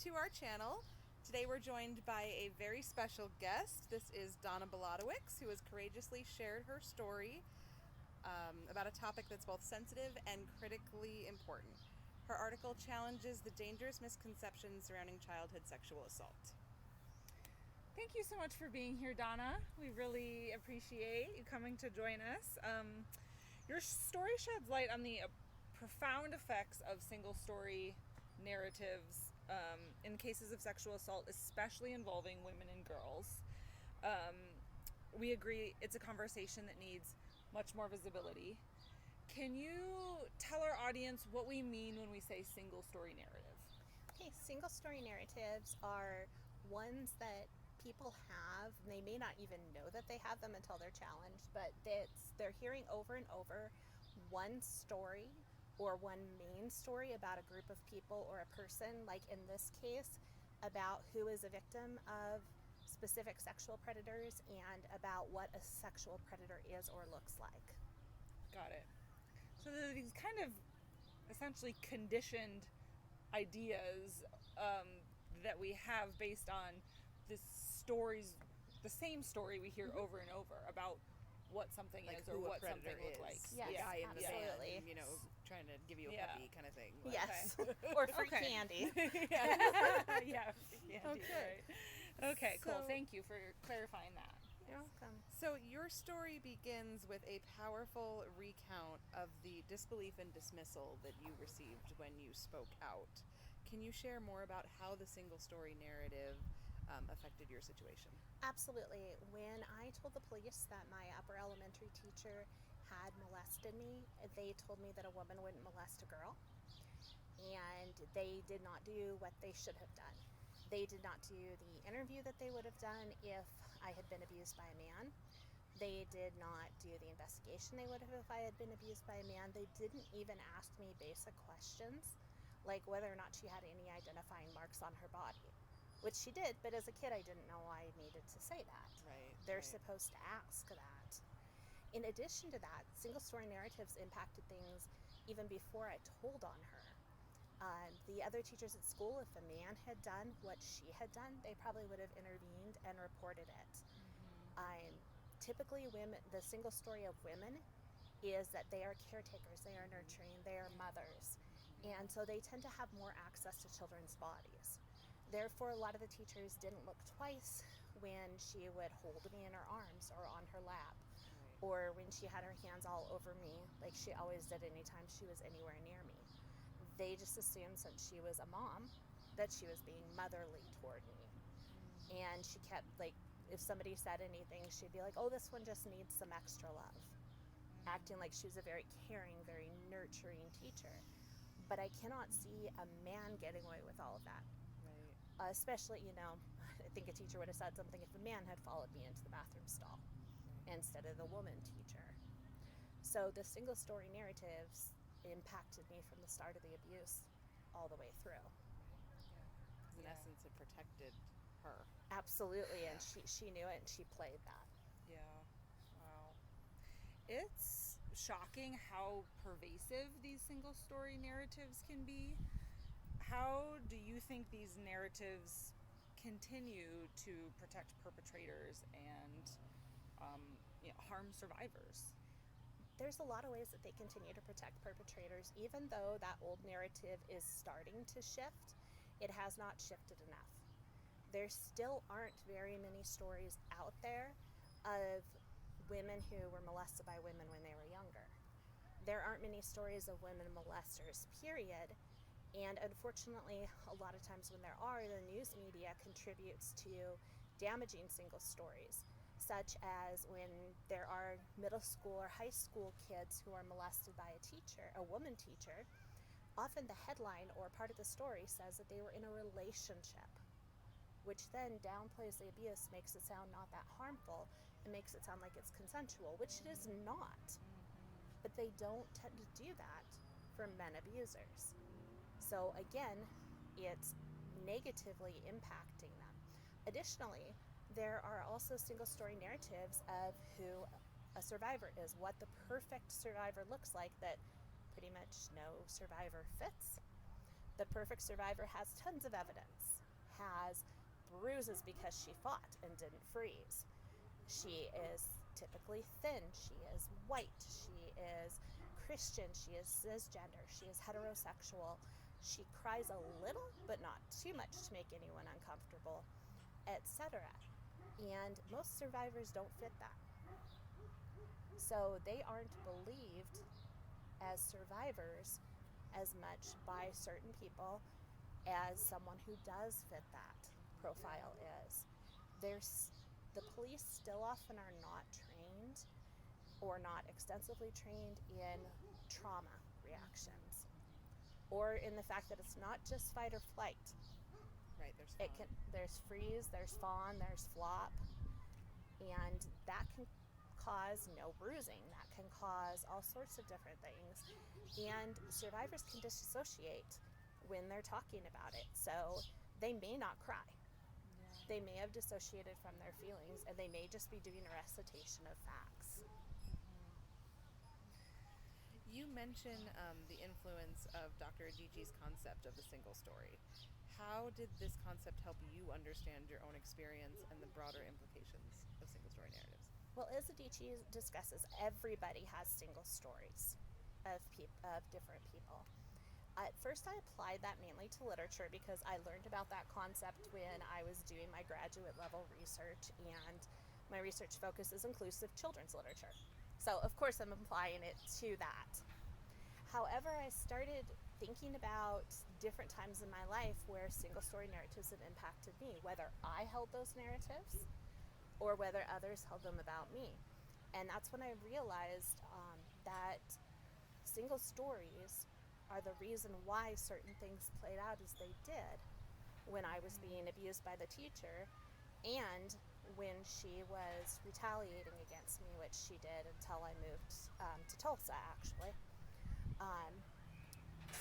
to our channel. Today we're joined by a very special guest. This is Donna who has courageously shared her story about a topic that's both sensitive and critically important. Her article challenges the dangerous misconceptions surrounding childhood sexual assault. Thank you so much for being here, Donna. We really appreciate you coming to join us. Your story sheds light on the profound effects of single-story narratives in cases of sexual assault, especially involving women and girls. We agree it's a conversation that needs much more visibility. Can you tell our audience what we mean when we say single-story narrative? Okay, single-story narratives are ones that people have. They may not even know that they have them until they're challenged, but they're hearing over and over one story or one main story about a group of people or a person, like in this case, about who is a victim of specific sexual predators and about what a sexual predator is or looks like. Got it. So there are these kind of essentially conditioned ideas that we have based on the same story we hear over and over about what something Like is or what something looks like. Yes, the guy in the absolutely. van, trying to give you a puppy kind of thing. Like, Yes, or free Okay. candy. Yeah. Okay. Right. Okay, cool. So- Thank you for clarifying that. You're welcome. So your story begins with a powerful recount of the disbelief and dismissal that you received when you spoke out. Can you share more about how the single story narrative affected your situation? Absolutely. When I told the police that my upper elementary teacher had molested me, they told me that a woman wouldn't molest a girl, and they did not do what they should have done. They did not do the interview that they would have done if I had been abused by a man. They did not do the investigation they would have if I had been abused by a man. They didn't even ask me basic questions, like whether or not she had any identifying marks on her body, which she did, but as a kid I didn't know I needed to say that. Right. They're supposed to ask that. In addition to that, single story narratives impacted things even before I told on her. The other teachers at school, if a man had done what she had done, they probably would have intervened and reported it. Typically, women, the single story of women is that they are caretakers, they are nurturing, they are mothers, and so they tend to have more access to children's bodies. Therefore, a lot of the teachers didn't look twice when she would hold me in her arms or on her lap, or when she had her hands all over me, like she always did anytime she was anywhere near me. They just assumed, since she was a mom, that she was being motherly toward me. And she kept, like, if somebody said anything, she'd be like, oh, this one just needs some extra love. Acting like she was a very caring, very nurturing teacher. But I cannot see a man getting away with all of that. Right. Especially, I think a teacher would have said something if a man had followed me into the bathroom stall instead of the woman teacher. So the single story narratives impacted me from the start of the abuse all the way through. Because in essence, it protected her. Absolutely, and she knew it and she played that. Yeah. Wow. It's shocking how pervasive these single story narratives can be. How do you think these narratives continue to protect perpetrators and harm survivors? There's a lot of ways that they continue to protect perpetrators. Even though that old narrative is starting to shift, it has not shifted enough. There still aren't very many stories out there of women who were molested by women when they were younger. There aren't many stories of women molesters, period. And unfortunately, a lot of times when there are, the news media contributes to damaging single stories, such as when there are middle school or high school kids who are molested by a woman teacher. Often the headline or part of the story says that they were in a relationship, which then downplays the abuse, makes it sound not that harmful, and makes it sound like it's consensual, which it is not. But they don't tend to do that for men abusers. So again, it's negatively impacting them. Additionally, there are also single story narratives of who a survivor is, what the perfect survivor looks like, that pretty much no survivor fits. The perfect survivor has tons of evidence, has bruises because she fought and didn't freeze. She is typically thin, she is white, she is Christian, she is cisgender, she is heterosexual. She cries a little, but not too much to make anyone uncomfortable, etc. And most survivors don't fit that. So they aren't believed as survivors as much by certain people as someone who does fit that profile is. The police still often are not trained or not extensively trained in trauma reactions, or in the fact that it's not just fight or flight. Right, There's freeze, there's fawn, there's flop, and that can cause no bruising. That can cause all sorts of different things, and survivors can disassociate when they're talking about it. So they may not cry. They may have dissociated from their feelings, and they may just be doing a recitation of facts. You mentioned the influence of Dr. Adichie's concept of the single story. How did this concept help you understand your own experience and the broader implications of single story narratives? Well, as Adichie discusses, everybody has single stories of different people. At first, I applied that mainly to literature because I learned about that concept when I was doing my graduate level research, and my research focus is inclusive children's literature. So, of course, I'm applying it to that. However, I started thinking about different times in my life where single story narratives have impacted me, whether I held those narratives or whether others held them about me. And that's when I realized that single stories are the reason why certain things played out as they did when I was being abused by the teacher and when she was retaliating against me, which she did until I moved to Tulsa, actually.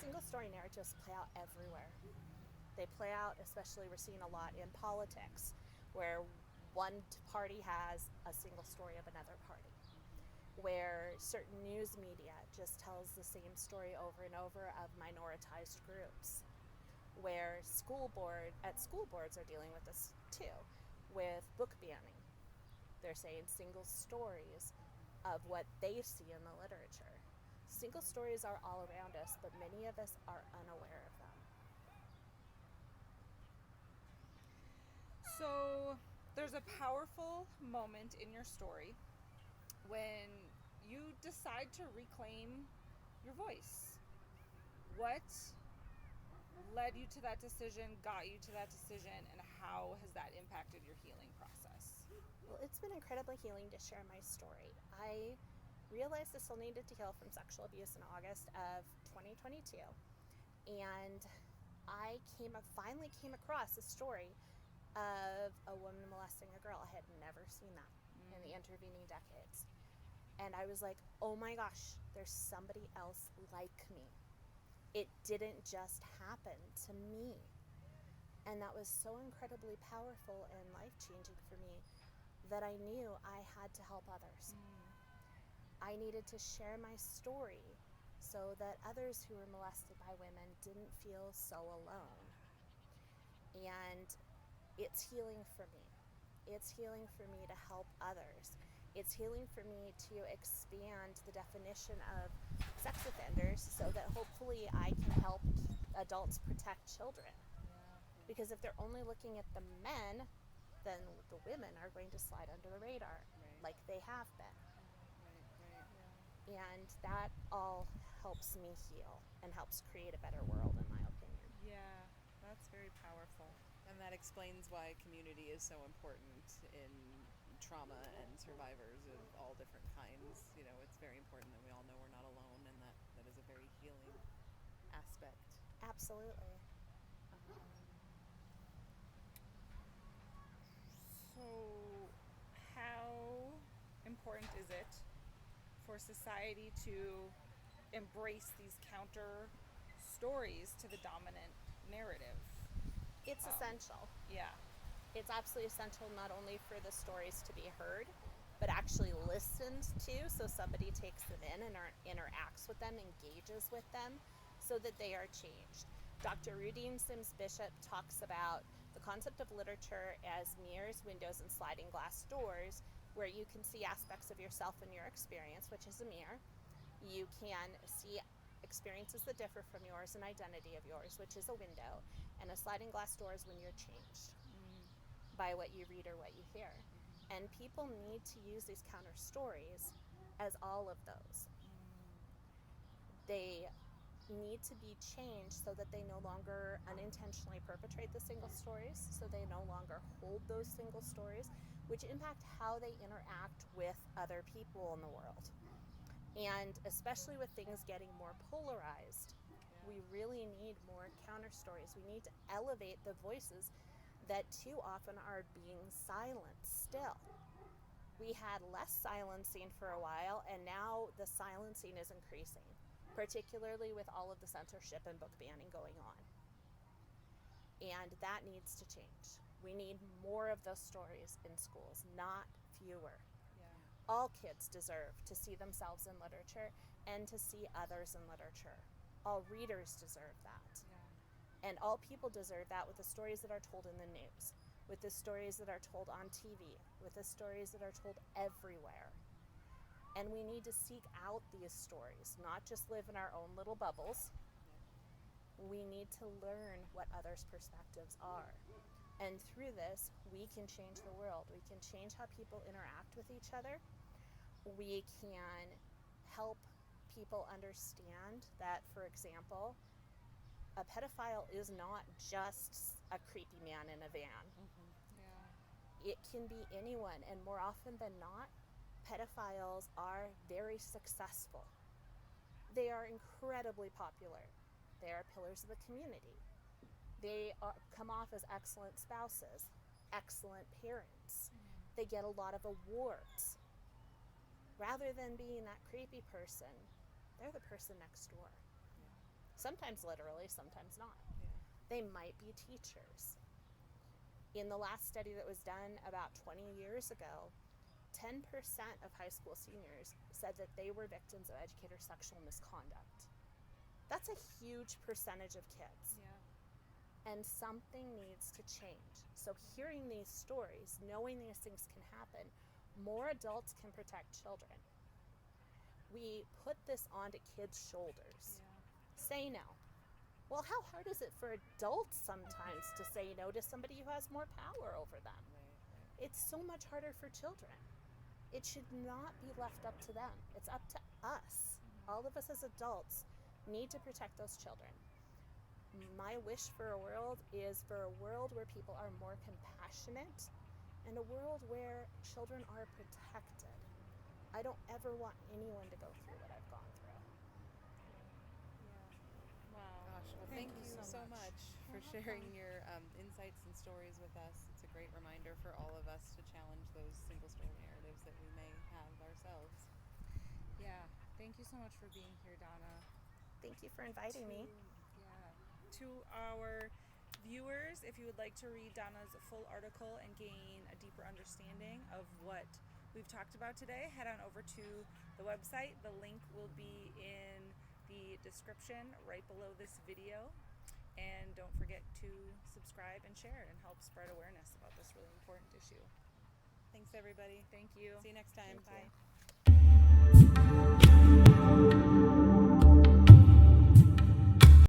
Single story narratives play out everywhere. They play out, especially we're seeing a lot in politics, where one party has a single story of another party, where certain news media just tells the same story over and over of minoritized groups, where school boards are dealing with this too, with book banning. They're saying single stories of what they see in the literature. Single stories are all around us, but many of us are unaware of them. So there's a powerful moment in your story when you decide to reclaim your voice. What led you to that decision, got you to that decision, and how has that impacted your healing process? Well, it's been incredibly healing to share my story. I realized I still needed to heal from sexual abuse in August of 2022, and I finally came across a story of a woman molesting a girl. I had never seen that in the intervening decades. And I was like, oh my gosh, there's somebody else like me. It didn't just happen to me. And that was so incredibly powerful and life-changing for me that I knew I had to help others. I needed to share my story so that others who were molested by women didn't feel so alone. And it's healing for me. It's healing for me to help others. It's healing for me to expand the definition of sex offenders so that hopefully I can help adults protect children. Because if they're only looking at the men, then the women are going to slide under the radar, like they have been. And that all helps me heal and helps create a better world, in my opinion. Yeah, that's very powerful. And that explains why community is so important in trauma and survivors of all different kinds. You know, it's very important that we all know we're not alone, and that is a very healing aspect. Absolutely. So, how important is it for society to embrace these counter stories to the dominant narrative? It's essential. Yeah. It's absolutely essential not only for the stories to be heard, but actually listened to, so somebody takes them in and interacts with them, engages with them, so that they are changed. Dr. Rudine Sims Bishop talks about the concept of literature as mirrors, windows, and sliding glass doors, where you can see aspects of yourself and your experience, which is a mirror. You can see experiences that differ from yours, an identity of yours, which is a window, and a sliding glass door is when you're changed by what you read or what you hear. And people need to use these counter stories as all of those. They need to be changed so that they no longer unintentionally perpetrate the single stories, so they no longer hold those single stories, which impact how they interact with other people in the world. And especially with things getting more polarized, we really need more counter stories. We need to elevate the voices that too often are being silenced still. We had less silencing for a while, and now the silencing is increasing, particularly with all of the censorship and book banning going on. And that needs to change. We need more of those stories in schools, not fewer. All kids deserve to see themselves in literature and to see others in literature. All readers deserve that. And all people deserve that with the stories that are told in the news, with the stories that are told on TV, with the stories that are told everywhere. And we need to seek out these stories, not just live in our own little bubbles. We need to learn what others' perspectives are. And through this, we can change the world. We can change how people interact with each other. We can help people understand that, for example, a pedophile is not just a creepy man in a van. It can be anyone, and more often than not, pedophiles are very successful. They are incredibly popular. They are pillars of the community. They come off as excellent spouses, excellent parents. They get a lot of awards. Rather than being that creepy person, they're the person next door. Sometimes literally, sometimes not. They might be teachers. In the last study that was done about 20 years ago, 10% of high school seniors said that they were victims of educator sexual misconduct. That's a huge percentage of kids. And something needs to change. So hearing these stories, knowing these things can happen, more adults can protect children. We put this onto kids' shoulders. Say no. Well, how hard is it for adults sometimes to say no to somebody who has more power over them? It's so much harder for children. It should not be left up to them. It's up to us. All of us as adults need to protect those children. My wish for a world is for a world where people are more compassionate and a world where children are protected. I don't ever want anyone to go through what I've gone through. Wow. Gosh, well, thank you so much for sharing your insights and stories with us. It's a great reminder for all of us to challenge those single story narratives that we may have ourselves. Thank you so much for being here, Donna. Thank you for inviting me. To our viewers, if you would like to read Donna's full article and gain a deeper understanding of what we've talked about today, head on over to the website. The link will be in the description right below this video. And don't forget to subscribe and share and help spread awareness about this really important issue. Thanks, everybody. Thank you. See you next time. Bye. Thank you.